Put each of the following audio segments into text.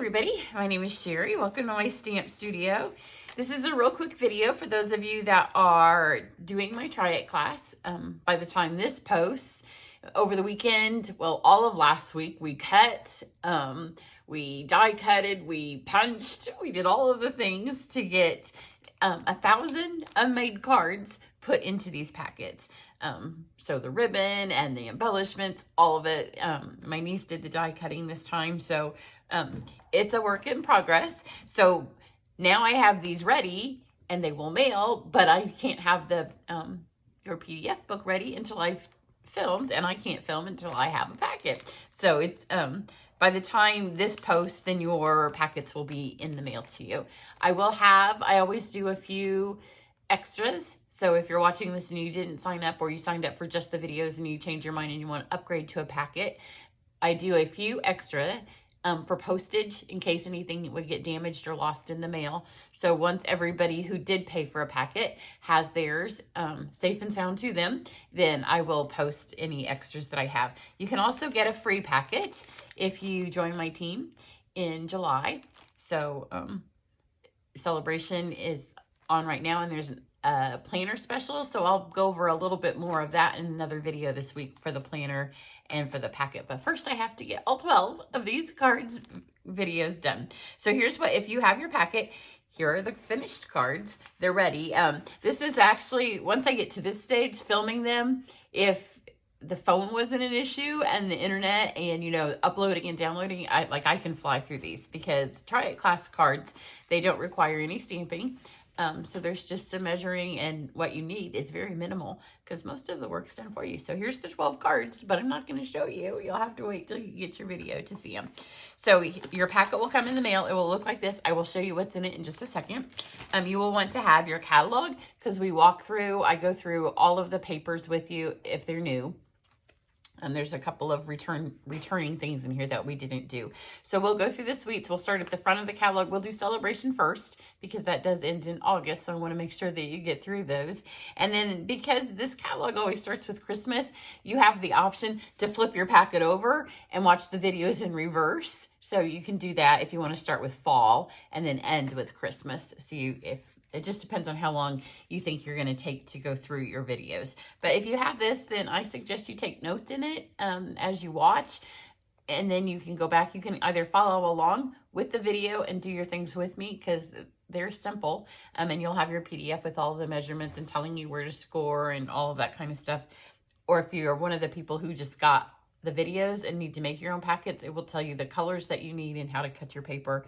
everybody, my name is Sherry. Welcome to my stamp studio. This is a real quick video for those of you that are doing my Try It class. By the time this posts, over the weekend, well, all of last week, we cut, we die cutted, we punched, we did all of the things to get 1,000 unmade cards put into these packets. So the ribbon and the embellishments, all of it. My niece did the die cutting this time, so it's a work in progress. So now I have these ready and they will mail, but I can't have the your PDF book ready until I've filmed, and I can't film until I have a packet. So it's by the time this posts, then your packets will be in the mail to you. I always do a few extras. So if you're watching this and you didn't sign up, or you signed up for just the videos and you change your mind and you want to upgrade to a packet, I do a few extra for postage in case anything would get damaged or lost in the mail. So once everybody who did pay for a packet has theirs safe and sound to them, then I will post any extras that I have. You can also get a free packet if you join my team in July. So celebration is on right now, and there's a planner special, so I'll go over a little bit more of that in another video this week for the planner and for the packet. But first I have to get all 12 of these cards videos done. So here's what, if you have your packet, here are the finished cards. They're ready. This is actually, once I get to this stage, filming them, if the phone wasn't an issue and the internet and, you know, uploading and downloading, I can fly through these, because Try It class cards, they don't require any stamping. So there's just some measuring, and what you need is very minimal because most of the work's done for you. So here's the 12 cards, but I'm not going to show you. You'll have to wait till you get your video to see them. So your packet will come in the mail. It will look like this. I will show you what's in it in just a second. You will want to have your catalog, because I go through all of the papers with you if they're new. There's a couple of returning things in here that we didn't do. So we'll go through the suites. We'll start at the front of the catalog. We'll do Celebration first, because that does end in August. So I want to make sure that you get through those. And then, because this catalog always starts with Christmas, you have the option to flip your packet over and watch the videos in reverse. So you can do that if you want to start with fall and then end with Christmas. So it just depends on how long you think you're going to take to go through your videos. But if you have this, then I suggest you take notes in it as you watch. And then you can go back. You can either follow along with the video and do your things with me, because they're simple. And you'll have your PDF with all the measurements and telling you where to score and all of that kind of stuff. Or if you're one of the people who just got the videos and need to make your own packets, it will tell you the colors that you need and how to cut your paper,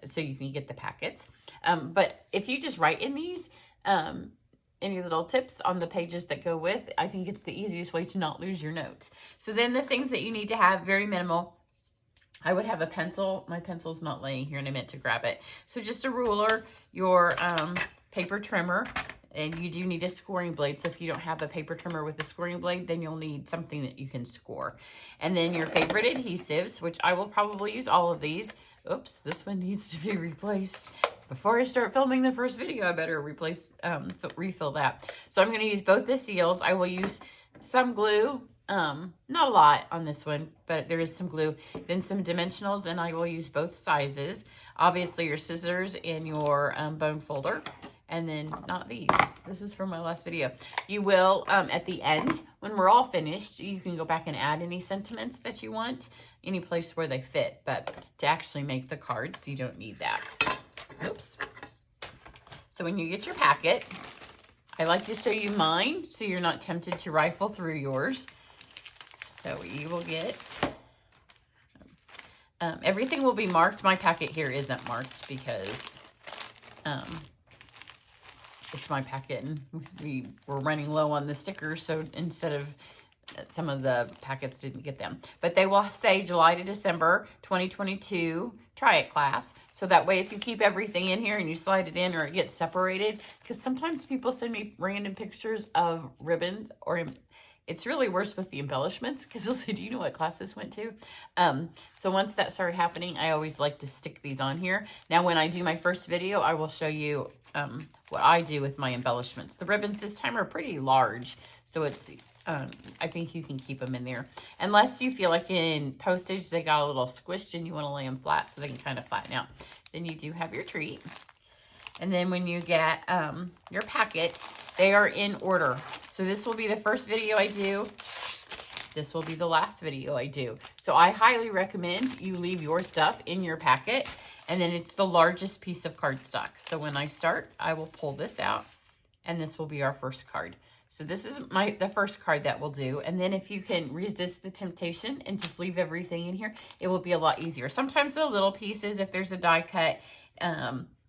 so you can get the packets. But if you just write in these, any little tips on the pages that go with, I think it's the easiest way to not lose your notes. So then the things that you need to have, very minimal. I would have a pencil. My pencil's not laying here and I meant to grab it. So just a ruler, your paper trimmer, and you do need a scoring blade. So if you don't have a paper trimmer with a scoring blade, then you'll need something that you can score. And then your favorite adhesives, which I will probably use all of these. Oops, this one needs to be replaced. Before I start filming the first video, I better refill that. So I'm going to use both the seals. I will use some glue, not a lot on this one, but there is some glue. Then some dimensionals, and I will use both sizes. Obviously your scissors and your bone folder. And then not these. This is from my last video. You will, at the end, when we're all finished, you can go back and add any sentiments that you want, any place where they fit. But to actually make the cards, you don't need that. Oops. So when you get your packet, I like to show you mine so you're not tempted to rifle through yours. So you will get, everything will be marked. My packet here isn't marked because it's my packet and we were running low on the stickers. So instead of, some of the packets didn't get them. But they will say July to December 2022 Try It class. So that way, if you keep everything in here and you slide it in, or it gets separated, because sometimes people send me random pictures of ribbons, or it's really worse with the embellishments, because they'll say, do you know what class this went to? So once that started happening, I always like to stick these on here. Now, when I do my first video, I will show you what I do with my embellishments. The ribbons this time are pretty large, so it's I think you can keep them in there. Unless you feel like in postage they got a little squished and you want to lay them flat so they can kind of flatten out. Then you do have your treat. And then when you get your packet, they are in order. So this will be the first video I do. This will be the last video I do. So I highly recommend you leave your stuff in your packet. And then it's the largest piece of cardstock. So when I start, I will pull this out. And this will be our first card. So this is the first card that we'll do. And then if you can resist the temptation and just leave everything in here, it will be a lot easier. Sometimes the little pieces, if there's a die cut,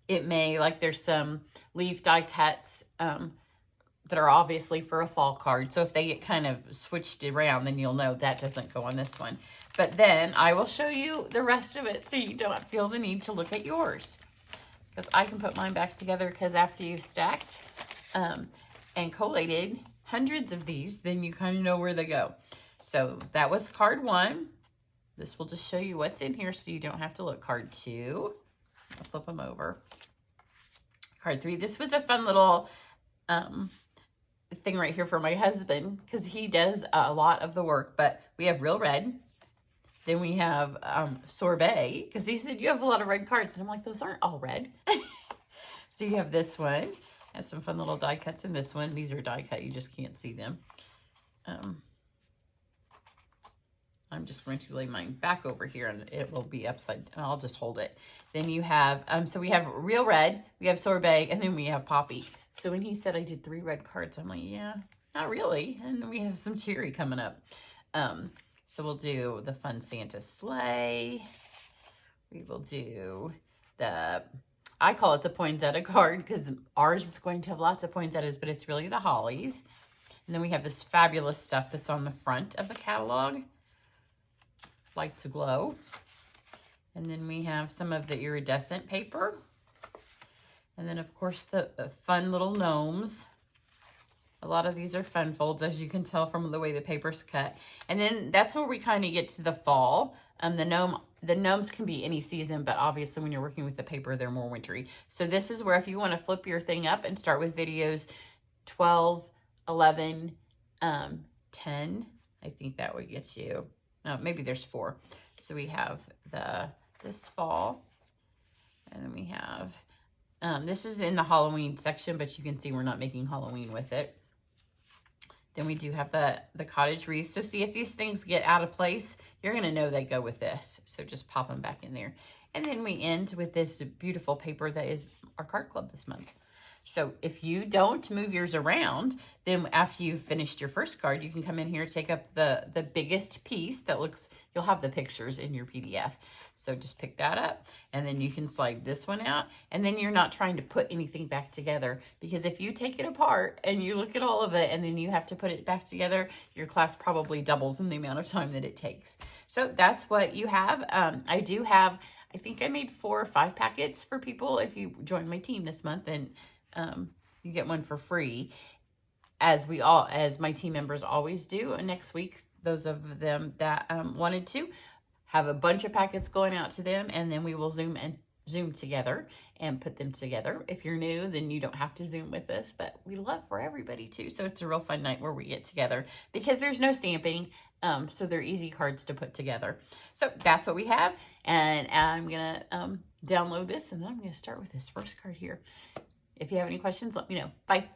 it may, like there's some leaf die cuts that are obviously for a fall card. So if they get kind of switched around, then you'll know that doesn't go on this one. But then I will show you the rest of it so you don't feel the need to look at yours. Because I can put mine back together, because after you've stacked and collated hundreds of these, then you kind of know where they go. So that was card 1. This will just show you what's in here so you don't have to look. Card 2. I'll flip them over. Card 3. This was a fun little thing right here for my husband, because he does a lot of the work. But we have Real Red. Then we have Sorbet, because he said, you have a lot of red cards. And I'm like, those aren't all red. So you have this one. Has some fun little die cuts in this one. These are die cut. You just can't see them. I'm just going to lay mine back over here, and it will be upside down. I'll just hold it. Then you have, so we have Real Red, we have Sorbet, and then we have Poppy. So when he said I did 3 red cards, I'm like, yeah, not really. And then we have some Cherry coming up. So we'll do the Fun Santa Sleigh. We will do the, I call it the poinsettia card, because ours is going to have lots of poinsettias, but it's really the hollies. And then we have this fabulous stuff that's on the front of the catalog. Light to Glow. And then we have some of the iridescent paper. And then, of course, the fun little gnomes. A lot of these are fun folds, as you can tell from the way the paper's cut. And then that's where we kind of get to the fall. The gnomes can be any season, but obviously when you're working with the paper, they're more wintry. So this is where if you want to flip your thing up and start with videos 12, 11, 10, I think that would get you. Maybe there's 4. So we have this fall, and then we have, this is in the Halloween section, but you can see we're not making Halloween with it. Then we do have the cottage wreath. So see, if these things get out of place, you're going to know they go with this. So just pop them back in there. And then we end with this beautiful paper that is our card club this month. So if you don't move yours around, then after you've finished your first card, you can come in here, take up the biggest piece that looks, you'll have the pictures in your PDF. So just pick that up, and then you can slide this one out, and then you're not trying to put anything back together, because if you take it apart and you look at all of it and then you have to put it back together, your class probably doubles in the amount of time that it takes. So that's what you have. I do have, I think I made 4 or 5 packets for people if you join my team this month, and you get one for free, as my team members always do. And next week, those of them that wanted to have a bunch of packets going out to them, and then we will Zoom together and put them together. If you're new, then you don't have to Zoom with us, but we love for everybody too. So it's a real fun night where we get together, because there's no stamping. So they're easy cards to put together. So that's what we have. And I'm going to download this, and then I'm going to start with this first card here. If you have any questions, let me know. Bye.